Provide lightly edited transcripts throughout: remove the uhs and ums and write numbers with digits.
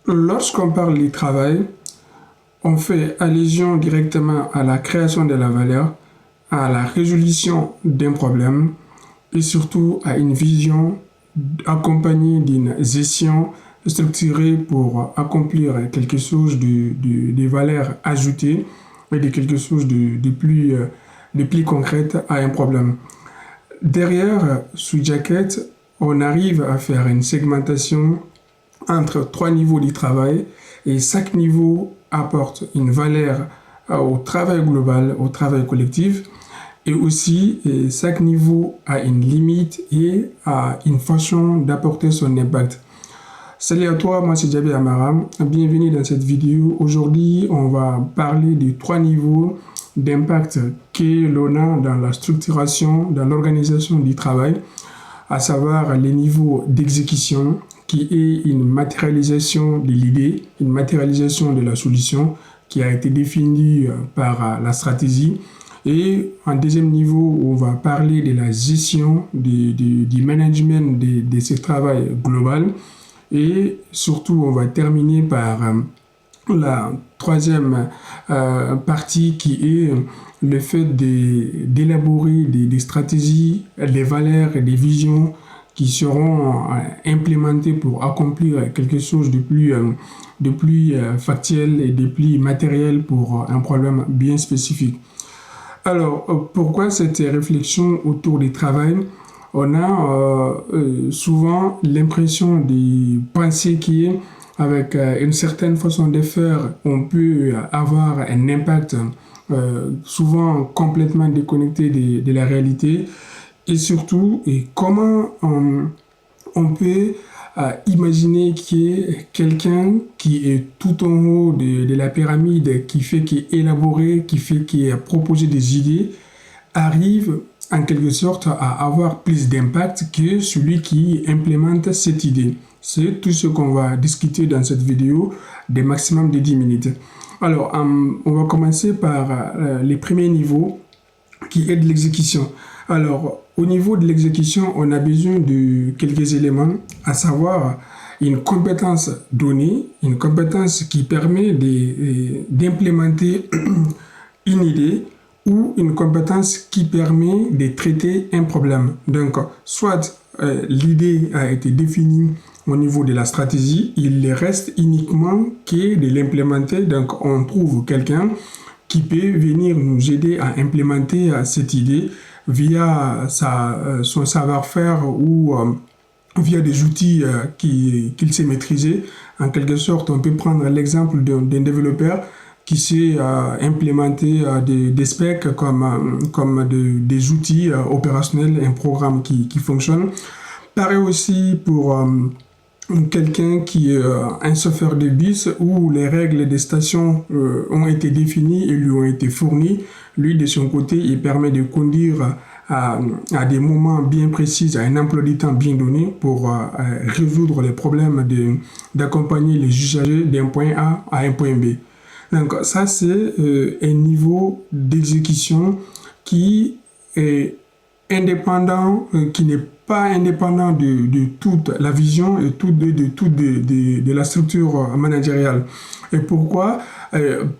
Lorsqu'on parle du travail, on fait allusion directement à la création de la valeur, à la résolution d'un problème et surtout à une vision accompagnée d'une gestion structurée pour accomplir quelque chose de valeur ajoutée et de quelque chose de plus concrète à un problème. Derrière, sous jacket, on arrive à faire une segmentation entre trois niveaux du travail et chaque niveau apporte une valeur au travail global, au travail collectif et aussi chaque niveau a une limite et a une façon d'apporter son impact. Salut à toi, moi c'est Djabi Amaram, bienvenue dans cette vidéo. Aujourd'hui, on va parler des trois niveaux d'impact que l'on a dans la structuration, dans l'organisation du travail, à savoir les niveaux d'exécution, qui est une matérialisation de l'idée, une matérialisation de la solution qui a été définie par la stratégie. Et en deuxième niveau, on va parler de la gestion du management de ce travail global. Et surtout, on va terminer par la troisième partie qui est le fait d'élaborer des stratégies, des valeurs et des visions qui seront implémentés pour accomplir quelque chose de plus factuel et de plus matériel pour un problème bien spécifique. Alors, pourquoi cette réflexion autour du travail? On a souvent l'impression de penser qu'avec une certaine façon de faire, on peut avoir un impact souvent complètement déconnecté de la réalité. Et surtout, comment on peut imaginer qu'il y ait quelqu'un qui est tout en haut de la pyramide, qui est élaboré, qui a proposé des idées, arrive en quelque sorte à avoir plus d'impact que celui qui implémente cette idée. C'est tout ce qu'on va discuter dans cette vidéo de maximum de 10 minutes. Alors, on va commencer par les premiers niveaux qui est de l'exécution. Alors, au niveau de l'exécution, on a besoin de quelques éléments, à savoir une compétence donnée, une compétence qui permet d'implémenter une idée ou une compétence qui permet de traiter un problème. Donc, soit l'idée a été définie au niveau de la stratégie, il reste uniquement que de l'implémenter. Donc, on trouve quelqu'un qui peut venir nous aider à implémenter cette idée via son savoir-faire ou via des outils qu'il sait maîtriser. En quelque sorte, on peut prendre l'exemple d'un développeur qui sait implémenter des specs comme des outils opérationnels, un programme qui fonctionne. Pareil aussi pour quelqu'un qui est un chauffeur de bus où les règles des stations ont été définies et lui ont été fournies. Lui, de son côté, il permet de conduire à des moments bien précis, à un emploi du temps bien donné pour résoudre les problèmes d'accompagner les usagers d'un point A à un point B. Donc ça, c'est un niveau d'exécution qui est indépendant, qui n'est pas indépendant de toute la vision et de la structure managériale. Et pourquoi?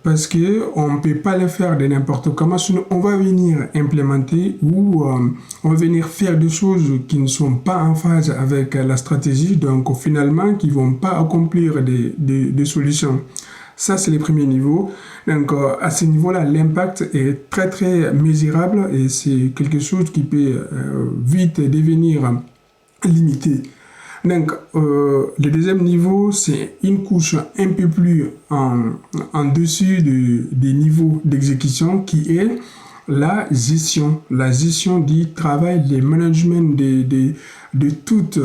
Parce qu'on ne peut pas le faire de n'importe comment, sinon on va venir implémenter ou on va venir faire des choses qui ne sont pas en phase avec la stratégie, donc finalement qui ne vont pas accomplir des solutions. Ça, c'est le premier niveau. Donc, à ce niveau-là, l'impact est très, très mesurable et c'est quelque chose qui peut vite devenir limité. Donc, le deuxième niveau, c'est une couche un peu plus en dessus des niveaux d'exécution qui est la gestion du travail, le management de toute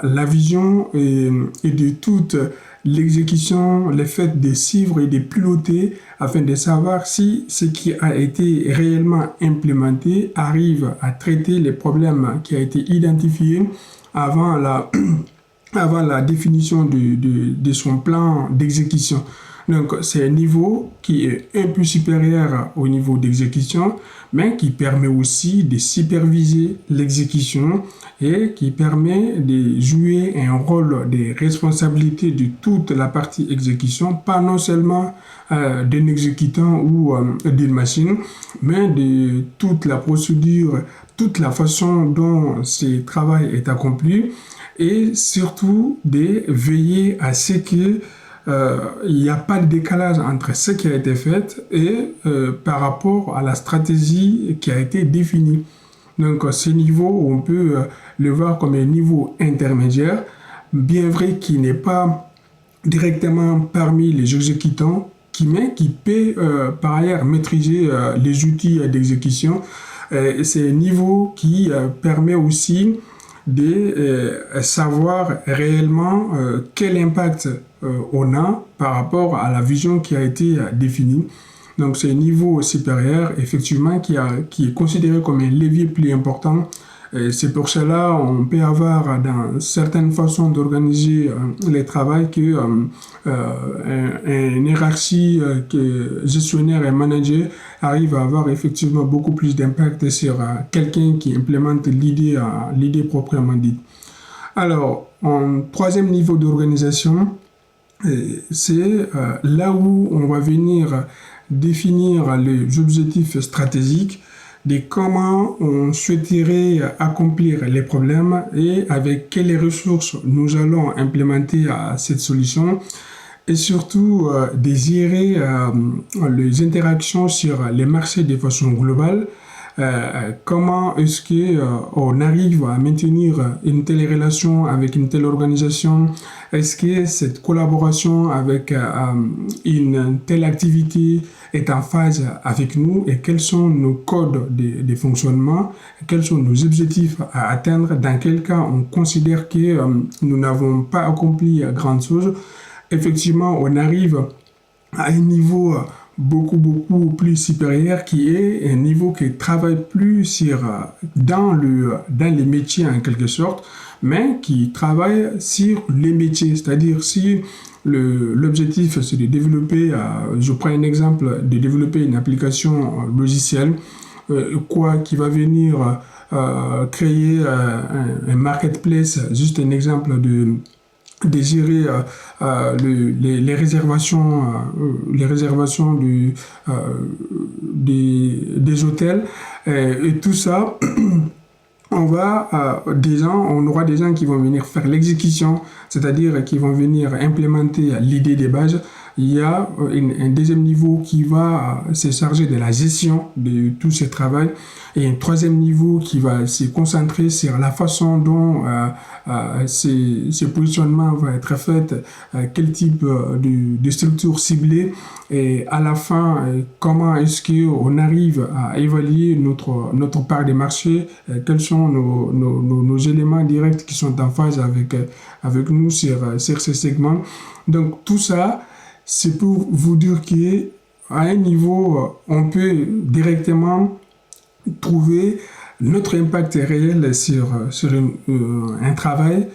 la vision et de toute l'exécution, le fait de suivre et de piloter afin de savoir si ce qui a été réellement implémenté arrive à traiter les problèmes qui a été identifié avant la définition de son plan d'exécution. Donc, c'est un niveau qui est un peu supérieur au niveau d'exécution, mais qui permet aussi de superviser l'exécution et qui permet de jouer un rôle de responsabilité de toute la partie exécution, pas non seulement d'un exécutant ou d'une machine, mais de toute la procédure, toute la façon dont ce travail est accompli et surtout de veiller à ce que il n'y a pas de décalage entre ce qui a été fait et par rapport à la stratégie qui a été définie. Donc, ce niveau, on peut le voir comme un niveau intermédiaire, bien vrai qu'il n'est pas directement parmi les exécutants, mais qui peut par ailleurs maîtriser les outils d'exécution. C'est un niveau qui permet aussi de savoir réellement quel impact on a par rapport à la vision qui a été définie. Donc, c'est un niveau supérieur, effectivement, qui est considéré comme un levier plus important. C'est pour cela on peut avoir dans certaines façons d'organiser les travaux que une hiérarchie gestionnaire et manager arrive à avoir effectivement beaucoup plus d'impact sur quelqu'un qui implémente l'idée proprement dite. Alors, en troisième niveau d'organisation, c'est là où on va venir définir les objectifs stratégiques de comment on souhaiterait accomplir les problèmes et avec quelles ressources nous allons implémenter cette solution et surtout désirer les interactions sur les marchés de façon globale. Comment est-ce qu'on arrive à maintenir une telle relation avec une telle organisation? Est-ce que cette collaboration avec une telle activité est en phase avec nous et quels sont nos codes de fonctionnement, quels sont nos objectifs à atteindre, dans quel cas on considère que nous n'avons pas accompli grande chose. Effectivement, on arrive à un niveau beaucoup plus supérieur qui est un niveau qui travaille plus dans les métiers en quelque sorte, mais qui travaille sur les métiers, c'est-à-dire si l'objectif c'est de développer, je prends un exemple, de développer une application logicielle, qui va venir créer un marketplace, juste un exemple de gérer les réservations des hôtels et tout ça. On aura des gens qui vont venir faire l'exécution, c'est-à-dire qui vont venir implémenter l'idée des bases. Il y a un deuxième niveau qui va se charger de la gestion de tout ce travail et un troisième niveau qui va se concentrer sur la façon dont ce positionnement va être fait, quel type de structure ciblée et à la fin, comment est-ce qu'on arrive à évaluer notre part des marchés, quels sont nos éléments directs qui sont en phase avec nous sur ces segments. Donc tout ça, c'est pour vous dire qu'à un niveau, on peut directement trouver notre impact réel sur un travail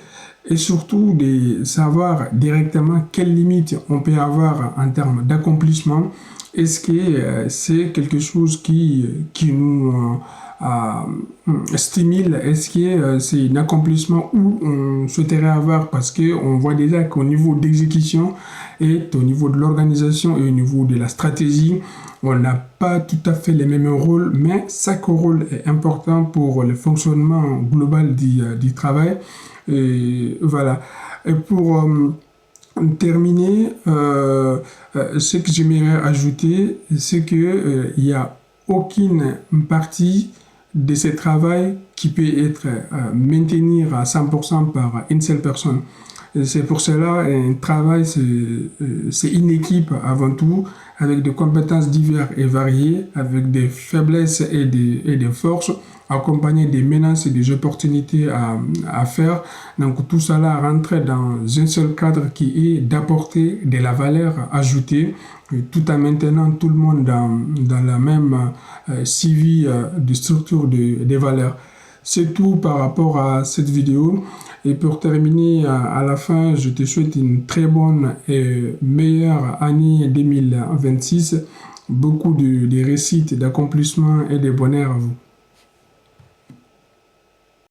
et surtout de savoir directement quelles limites on peut avoir en termes d'accomplissement. Est-ce que c'est quelque chose qui nous stimule? Est-ce que c'est un accomplissement où on souhaiterait avoir parce qu'on voit déjà qu'au niveau d'exécution et au niveau de l'organisation et au niveau de la stratégie, on n'a pas tout à fait les mêmes rôles, mais chaque rôle est important pour le fonctionnement global du travail. Et voilà. Et pour terminer, ce que j'aimerais ajouter, c'est que il y a aucune partie de ce travail qui peut être maintenu à 100% par une seule personne. Et c'est pour cela un travail, c'est une équipe avant tout, avec des compétences diverses et variées, avec des faiblesses et des forces, accompagné des menaces et des opportunités à faire. Donc tout cela rentre dans un seul cadre qui est d'apporter de la valeur ajoutée, tout en maintenant tout le monde dans la même suivi de structure des valeurs. C'est tout par rapport à cette vidéo. Et pour terminer, à la fin, je te souhaite une très bonne et meilleure année 2026. Beaucoup de réussite, d'accomplissements et de bonheur à vous.